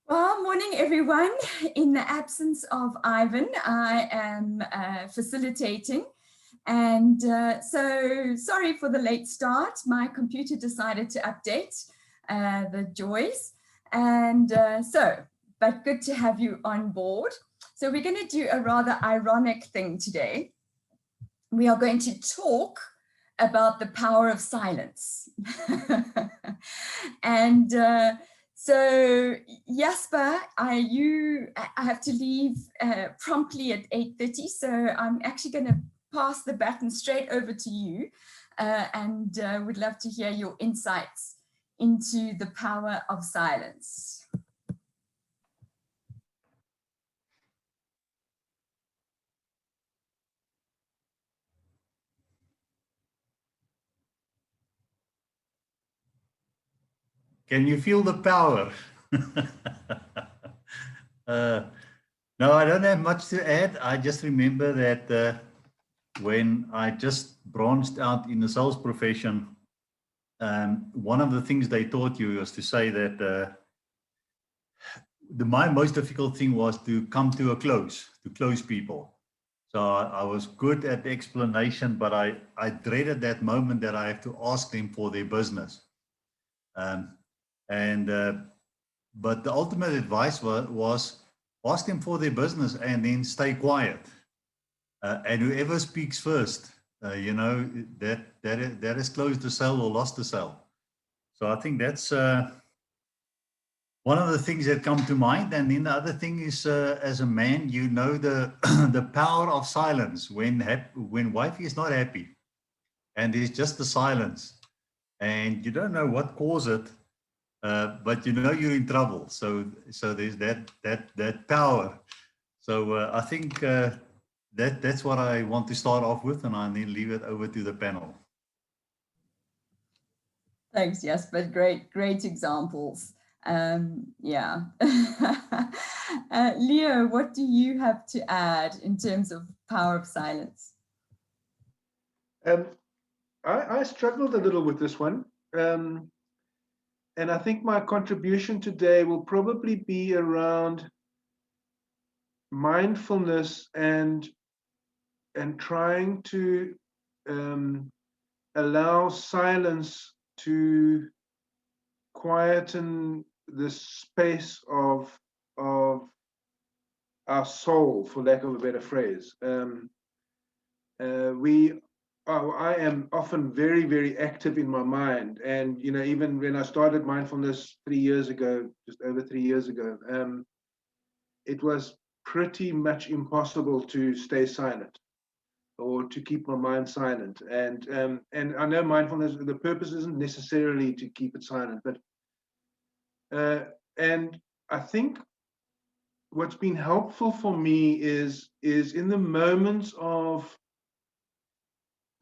Well, morning, everyone. In the absence of Ivan, I am facilitating. And so sorry for the late start. My computer decided to update the joys. And but good to have you on board. So we're going to do a rather ironic thing today. We are going to talk about the power of silence. and so Jasper, I have to leave promptly at 8:30, so I'm actually going to pass the baton straight over to you, and would love to hear your insights into the power of silence. Can you feel the power? No, I don't have much to add. I just remember that when I just branched out in the sales profession, one of the things they taught you was to say that my most difficult thing was to come to a close, to close people. So I was good at the explanation, but I dreaded that moment that I have to ask them for their business. But the ultimate advice was ask them for their business and then stay quiet. And whoever speaks first, that has closed the sale or lost the sale. So I think that's one of the things that come to mind. And then the other thing is, as a man, you know the the power of silence when wifey is not happy, and it's just the silence, and you don't know what caused it. But you know you're in trouble, so there's that power. So I think that's what I want to start off with, and I then leave it over to the panel. Thanks, Jasper. Great examples. Yeah. Leo, what do you have to add in terms of power of silence? I struggled a little with this one. And I think my contribution today will probably be around mindfulness and trying to allow silence to quieten the space of our soul, for lack of a better phrase. I am often very, very active in my mind. And, even when I started mindfulness 3 years ago, just over 3 years ago, it was pretty much impossible to stay silent or to keep my mind silent. And I know mindfulness, the purpose isn't necessarily to keep it silent, but and I think what's been helpful for me is in the moments of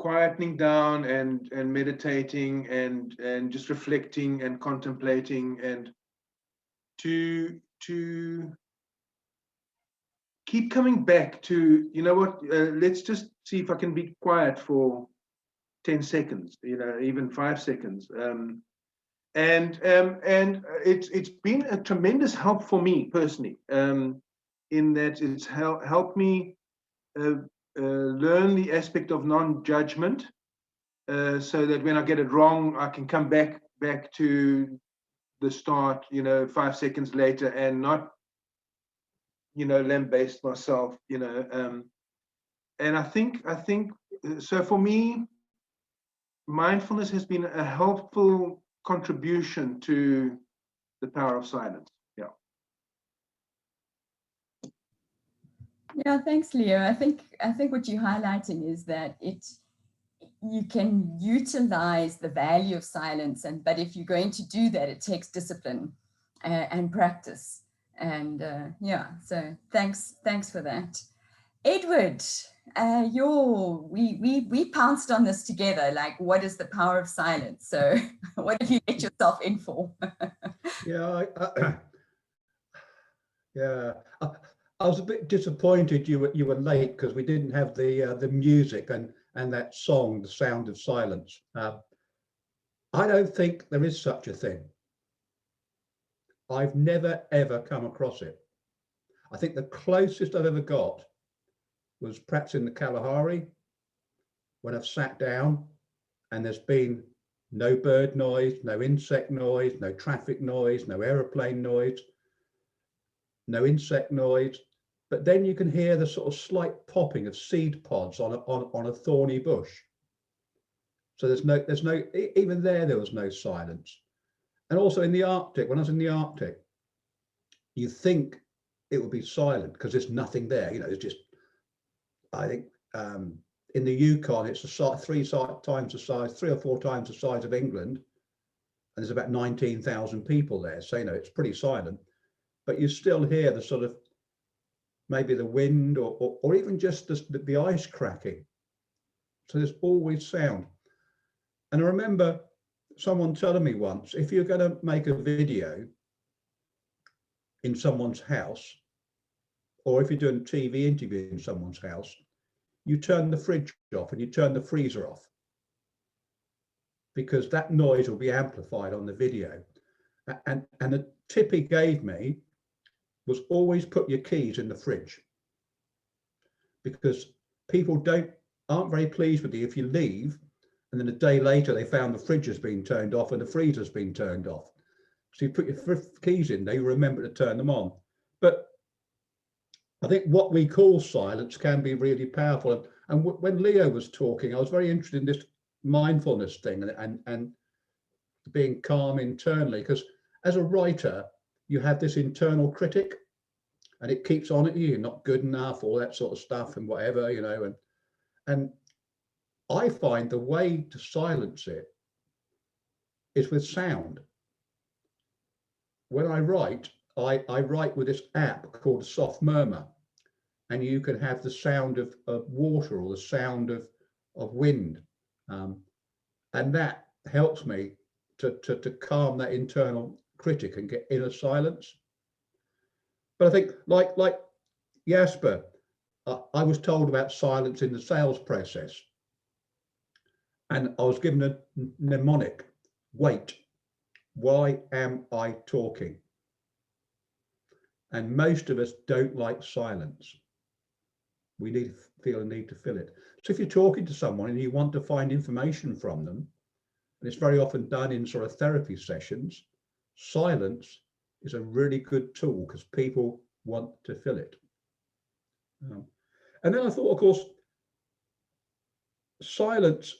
quietening down and meditating and just reflecting and contemplating, and to keep coming back to, let's just see if I can be quiet for 10 seconds, even 5 seconds. And it's been a tremendous help for me personally, in that it's helped me learn the aspect of non-judgment, so that when I get it wrong, I can come back to the start, 5 seconds later, and not, lambaste myself, and I think so. For me, mindfulness has been a helpful contribution to the power of silence. Yeah, thanks, Leo. I think what you're highlighting is that you can utilize the value of silence, but if you're going to do that, it takes discipline and practice. And so thanks for that. Edward, we pounced on this together. Like, what is the power of silence? So what have you let yourself in for? Yeah, yeah. I was a bit disappointed you were late, because we didn't have the music and that song, The Sound of Silence. I don't think there is such a thing. I've never, ever come across it. I think the closest I've ever got was perhaps in the Kalahari, when I've sat down and there's been no bird noise, no insect noise, no traffic noise, no aeroplane noise, no insect noise. But then you can hear the sort of slight popping of seed pods on a thorny bush. So there's no, even there was no silence. And also in the Arctic, when I was in the Arctic, you think it would be silent because there's nothing there. You know, it's just, I think in the Yukon, it's three or four times the size of England. And there's about 19,000 people there. So, you know, it's pretty silent, but you still hear the sort of, maybe the wind or even just the ice cracking. So there's always sound. And I remember someone telling me once, if you're going to make a video in someone's house, or if you're doing a TV interview in someone's house, you turn the fridge off and you turn the freezer off, because that noise will be amplified on the video. And the tip he gave me was always put your keys in the fridge, because people aren't very pleased with you if you leave and then a day later they found the fridge has been turned off and the freezer's been turned off. So you put your keys in there, you remember to turn them on. But I think what we call silence can be really powerful. And when Leo was talking, I was very interested in this mindfulness thing and being calm internally, because as a writer, you have this internal critic and it keeps on at you, you're not good enough, all that sort of stuff and whatever, you know, and I find the way to silence it is with sound. When I write, I write with this app called a soft murmur, and you can have the sound of water or the sound of wind, and that helps me to calm that internal critic and get inner silence. But I think like Jasper, I was told about silence in the sales process, and I was given a mnemonic: wait. Why am I talking? And most of us don't like silence. We feel a need to fill it. So if you're talking to someone and you want to find information from them, and it's very often done in sort of therapy sessions, silence is a really good tool because people want to fill it. And then I thought, of course, silence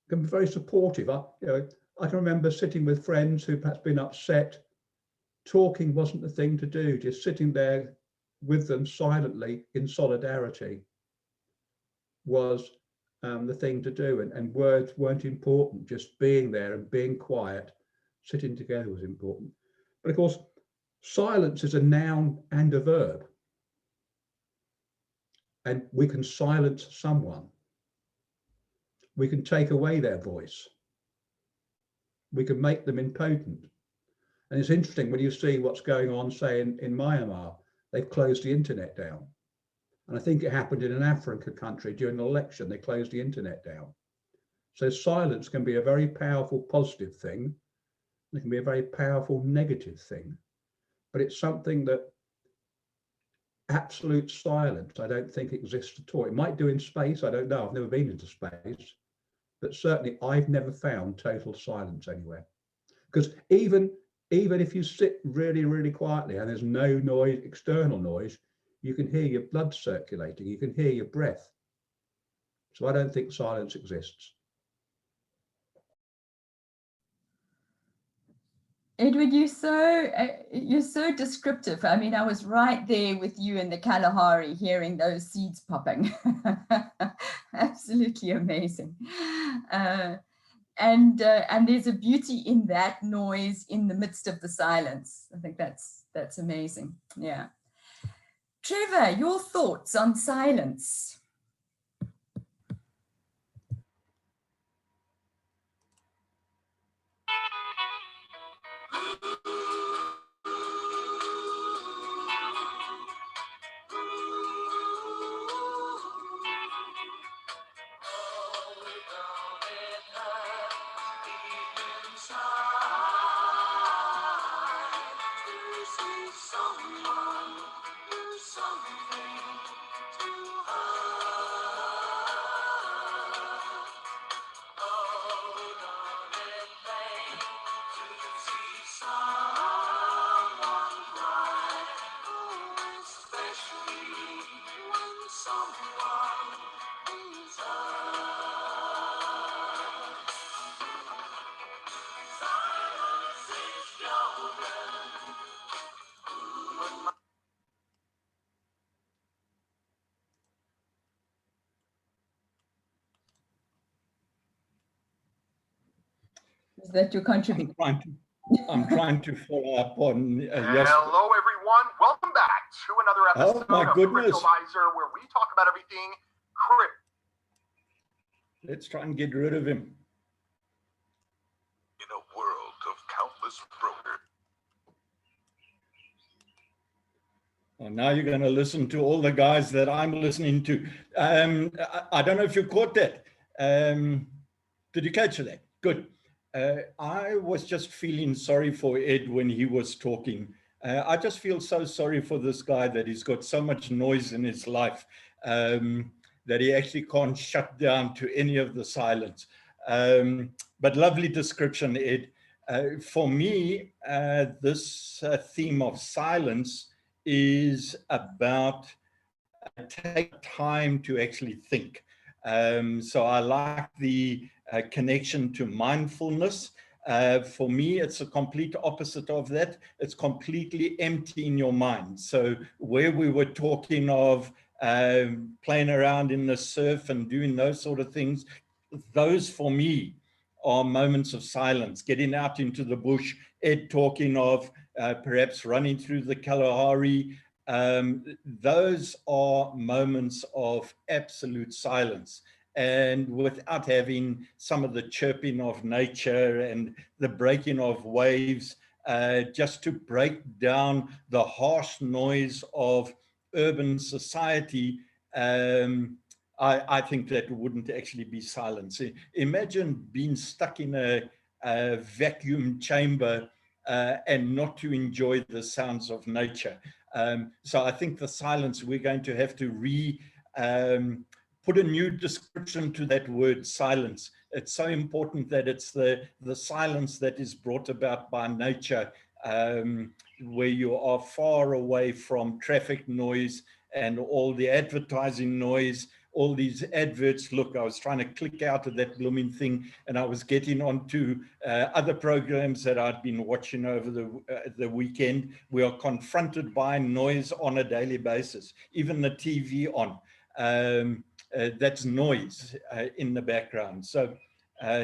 can be very supportive. I can remember sitting with friends who perhaps been upset. Talking wasn't the thing to do, just sitting there with them silently in solidarity was the thing to do, and words weren't important. Just being there and being quiet, sitting together was important. But of course, silence is a noun and a verb, and we can silence someone. We can take away their voice. We can make them impotent. And it's interesting when you see what's going on, say in Myanmar, they've closed the internet down. And I think it happened in an African country during an election, they closed the internet down. So silence can be a very powerful positive thing. It can be a very powerful negative thing. But it's something that absolute silence, I don't think exists at all. It might do in space, I don't know, I've never been into space. But certainly I've never found total silence anywhere. Because even if you sit really, really quietly and there's no noise, external noise, you can hear your blood circulating, you can hear your breath. So I don't think silence exists. Edward, you're so descriptive. I mean, I was right there with you in the Kalahari, hearing those seeds popping. Absolutely amazing. And there's a beauty in that noise in the midst of the silence. I think that's amazing. Yeah. Trevor, your thoughts on silence? Is that your contribution? I'm trying to follow up on Hello, everyone. Welcome back to another episode my goodness. of Cryptomizer, where we talk about everything crypto. Let's try and get rid of him. In a world of countless brokers. Well, now you're going to listen to all the guys that I'm listening to. I don't know if you caught that. Did you catch that? Good. I was just feeling sorry for Ed when he was talking. I just feel so sorry for this guy that he's got so much noise in his life that he actually can't shut down to any of the silence. But lovely description, Ed. For me, this theme of silence is about take time to actually think. So I like the connection to mindfulness. For me, it's a complete opposite of that. It's completely empty in your mind. So where we were talking of playing around in the surf and doing those sort of things, those for me are moments of silence, getting out into the bush. Ed talking of perhaps running through the Kalahari. Those are moments of absolute silence, and without having some of the chirping of nature and the breaking of waves, just to break down the harsh noise of urban society. I think that wouldn't actually be silence. Imagine being stuck in a vacuum chamber and not to enjoy the sounds of nature. So I think the silence, we're going to have to put a new description to that word silence. It's so important that it's the silence that is brought about by nature, where you are far away from traffic noise and all the advertising noise, all these adverts. Look, I was trying to click out of that blooming thing, and I was getting onto other programs that I'd been watching over the weekend. We are confronted by noise on a daily basis, even the TV on. That's noise in the background. So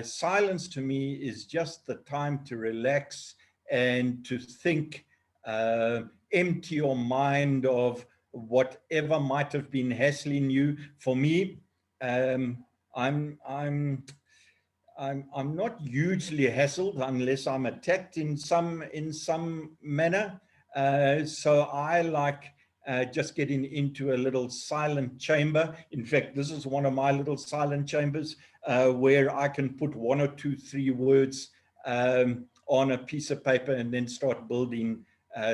silence to me is just the time to relax and to think, empty your mind of whatever might have been hassling you. For me, I'm not hugely hassled unless I'm attacked in some manner. So I like just getting into a little silent chamber. In fact, this is one of my little silent chambers where I can put 1 or 2, 3 words on a piece of paper and then start building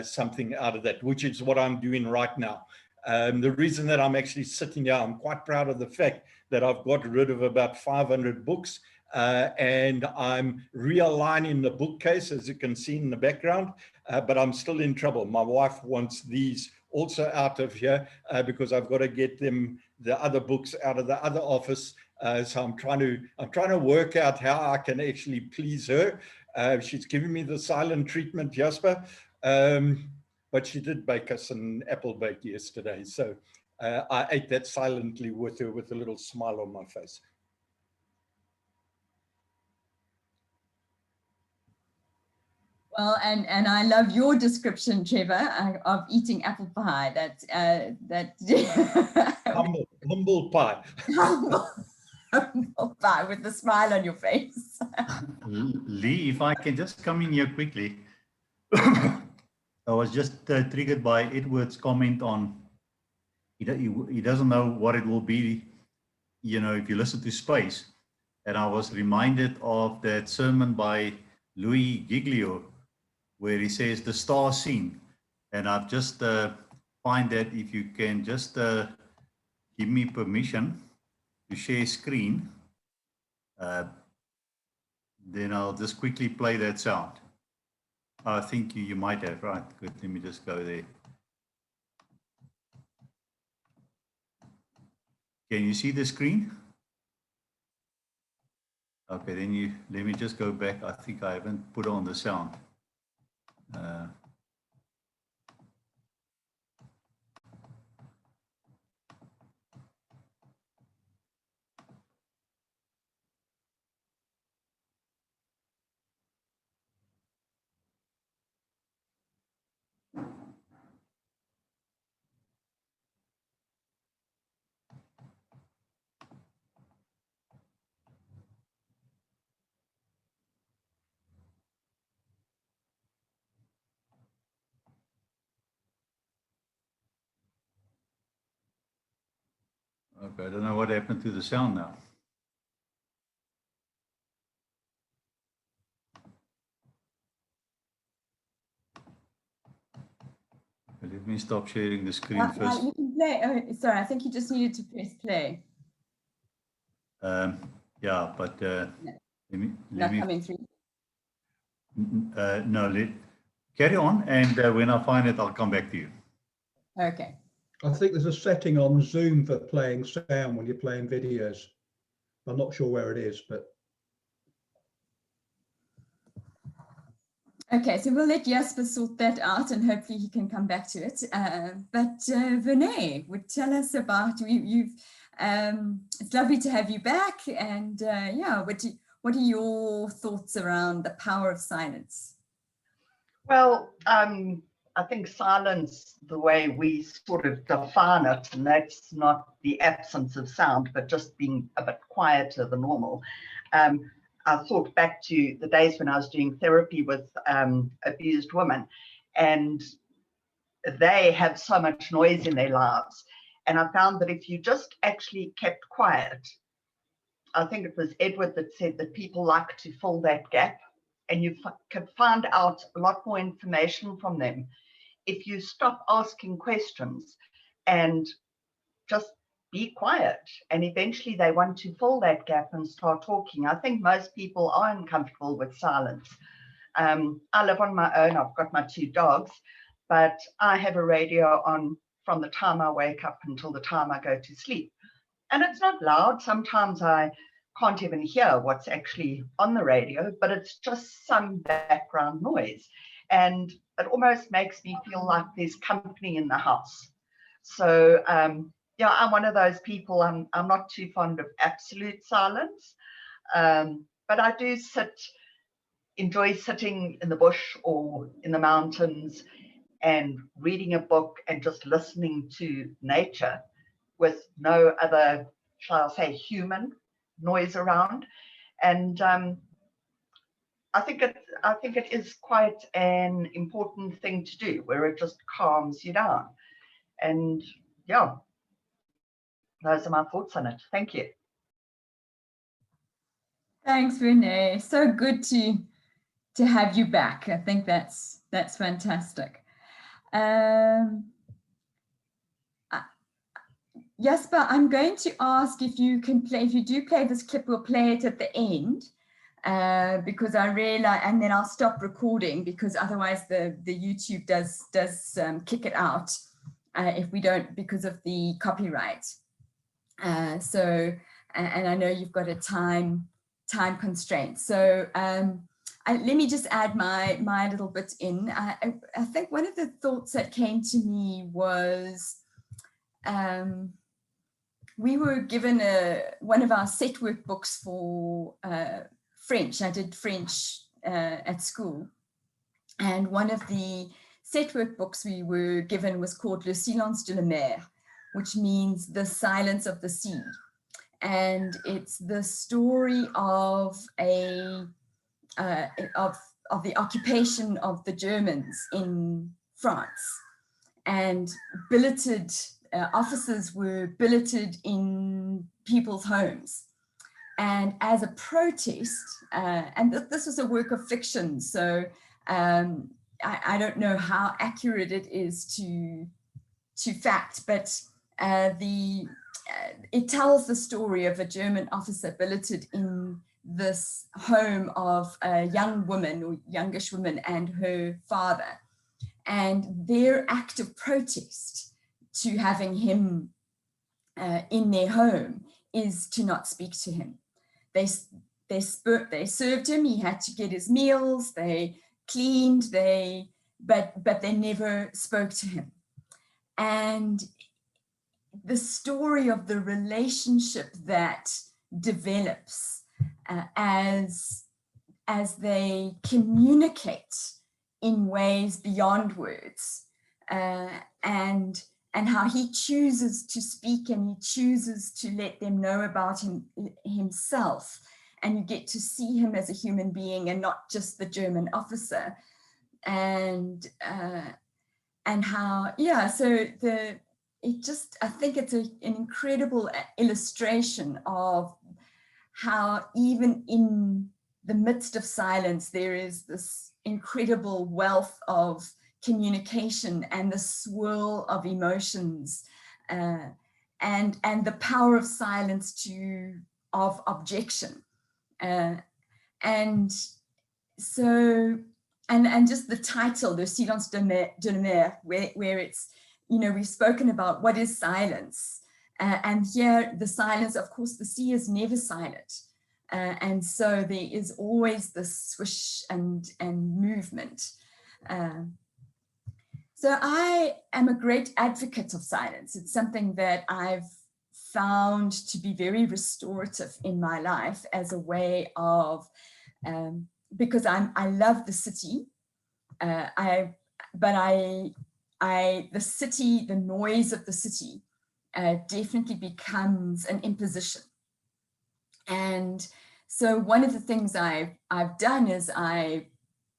something out of that, which is what I'm doing right now. The reason that I'm actually sitting here, I'm quite proud of the fact that I've got rid of about 500 books and I'm realigning the bookcase, as you can see in the background, but I'm still in trouble. My wife wants these also out of here because I've got to get them, the other books, out of the other office. So I'm trying to work out how I can actually please her. She's giving me the silent treatment, Jasper. But she did bake us an apple bake yesterday. So I ate that silently with her with a little smile on my face. Well, and I love your description, Trevor, of eating apple pie. Humble pie. Humble pie with a smile on your face. Lee, if I can just come in here quickly. I was just triggered by Edward's comment on he doesn't know what it will be, if you listen to space. And I was reminded of that sermon by Louis Giglio, where he says the star scene. And I've just find that if you can just give me permission to share screen, then I'll just quickly play that sound. I think you might have, right? Good, let me just go there. Can you see the screen? Okay, then let me just go back. I think I haven't put on the sound. Okay, I don't know what happened to the sound now. Let me stop sharing the screen first. You can play. Oh, sorry, I think you just needed to press play. Yeah, but let me Coming through. no, carry on, and when I find it, I'll come back to you. Okay. I think there's a setting on Zoom for playing sound when you're playing videos. I'm not sure where it is, but. Okay, so we'll let Jasper sort that out and hopefully he can come back to it. But Vinay would tell us about, it's lovely to have you back. And yeah, what are your thoughts around the power of silence? Well, I think silence, the way we sort of define it, and that's not the absence of sound, but just being a bit quieter than normal. I thought back to the days when I was doing therapy with abused women, and they have so much noise in their lives. And I found that if you just actually kept quiet, I think it was Edward that said that people like to fill that gap, and you could find out a lot more information from them if you stop asking questions and just be quiet. And eventually they want to fill that gap and start talking. I think most people are uncomfortable with silence. I live on my own. I've got my 2 dogs, but I have a radio on from the time I wake up until the time I go to sleep. And it's not loud. Sometimes I can't even hear what's actually on the radio, but it's just some background noise. And it almost makes me feel like there's company in the house. So yeah, I'm one of those people. I'm not too fond of absolute silence, but I do enjoy sitting in the bush or in the mountains and reading a book and just listening to nature with no other, shall I say, human noise around. And I think it is quite an important thing to do, where it just calms you down. And yeah, those are my thoughts on it. Thank you. Thanks, Renee. So good to have you back. I think that's fantastic. Jasper, I'm going to ask if you can play. If you do play this clip, we'll play it at the end, because I realize, and then I'll stop recording, because otherwise the YouTube does kick it out if we don't, because of the copyright. So, and I know you've got a time constraint. So let me just add my little bit in. I think one of the thoughts that came to me was, we were given one of our set work books for French. I did French at school. And one of the set work books we were given was called Le Silence de la Mer, which means the silence of the sea. And it's the story of the occupation of the Germans in France. And billeted officers were billeted in people's homes. And as a protest, and this was a work of fiction, so I don't know how accurate it is to fact, but it tells the story of a German officer billeted in this home of a young woman or youngish woman and her father. And their act of protest to having him in their home is to not speak to him. They served him, he had to get his meals, they cleaned, but they never spoke to him. And the story of the relationship that develops as they communicate in ways beyond words, and how he chooses to speak and he chooses to let them know about himself, and you get to see him as a human being and not just the German officer, and how, yeah, so I think it's an incredible illustration of how even in the midst of silence, there is this incredible wealth of communication and the swirl of emotions, and the power of silence of objection. And so, and just the title, the silence de mer, where it's, we've spoken about what is silence. And here the silence, of course, the sea is never silent. And so there is always this swish and movement. So I am a great advocate of silence. It's something that I've found to be very restorative in my life as a way of, because I love the city. The city, the noise of the city definitely becomes an imposition. And so one of the things I've done is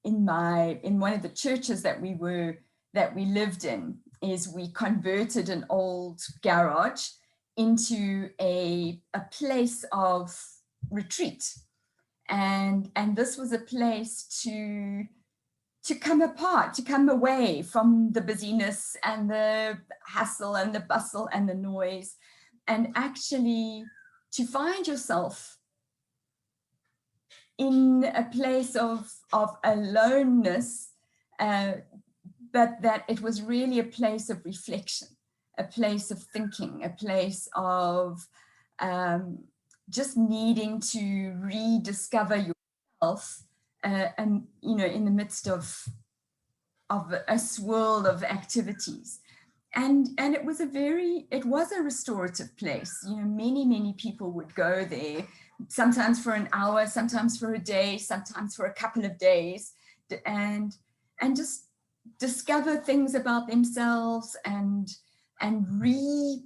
in one of the churches that we lived in, is we converted an old garage into a place of retreat. And this was a place to come apart, to come away from the busyness and the hustle and the bustle and the noise, and actually to find yourself in a place of aloneness, but that it was really a place of reflection, a place of thinking, a place of just needing to rediscover yourself, and in the midst of a swirl of activities. And it was a restorative place. Many people would go there, sometimes for an hour, sometimes for a day, sometimes for a couple of days, and just discover things about themselves and reconnect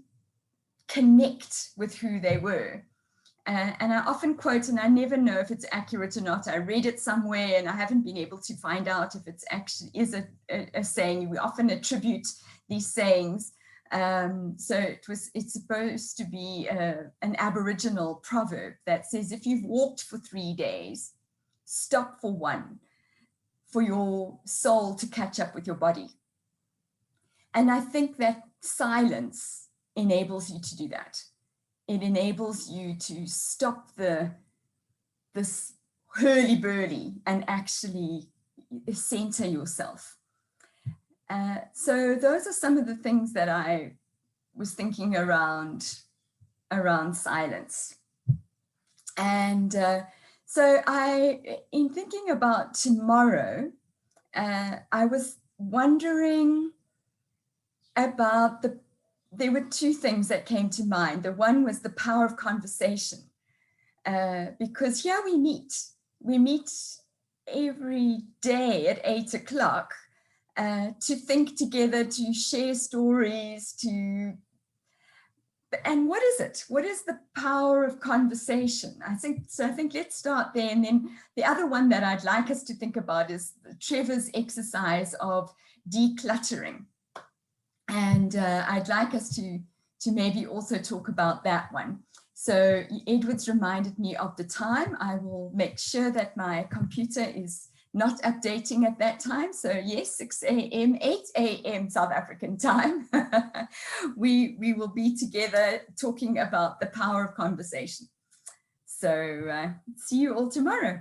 with who they were. And I often quote, and I never know if it's accurate or not. I read it somewhere and I haven't been able to find out if it's actually is a saying. We often attribute these sayings. So it's supposed to be an Aboriginal proverb that says, if you've walked for 3 days, stop for one, for your soul to catch up with your body. And I think that silence enables you to do that. It enables you to stop this hurly-burly and actually center yourself. So those are some of the things that I was thinking around silence. And so in thinking about tomorrow, I was wondering about there were two things that came to mind. The one was the power of conversation, because here we meet every day at 8 o'clock to think together, to share stories, and what is it? What is the power of conversation? I think let's start there. And then the other one that I'd like us to think about is Trevor's exercise of decluttering. And I'd like us to maybe also talk about that one. So Edward's reminded me of the time. I will make sure that my computer is not updating at that time. So yes, 6 a.m., 8 a.m. South African time. we will be together talking about the power of conversation. So see you all tomorrow.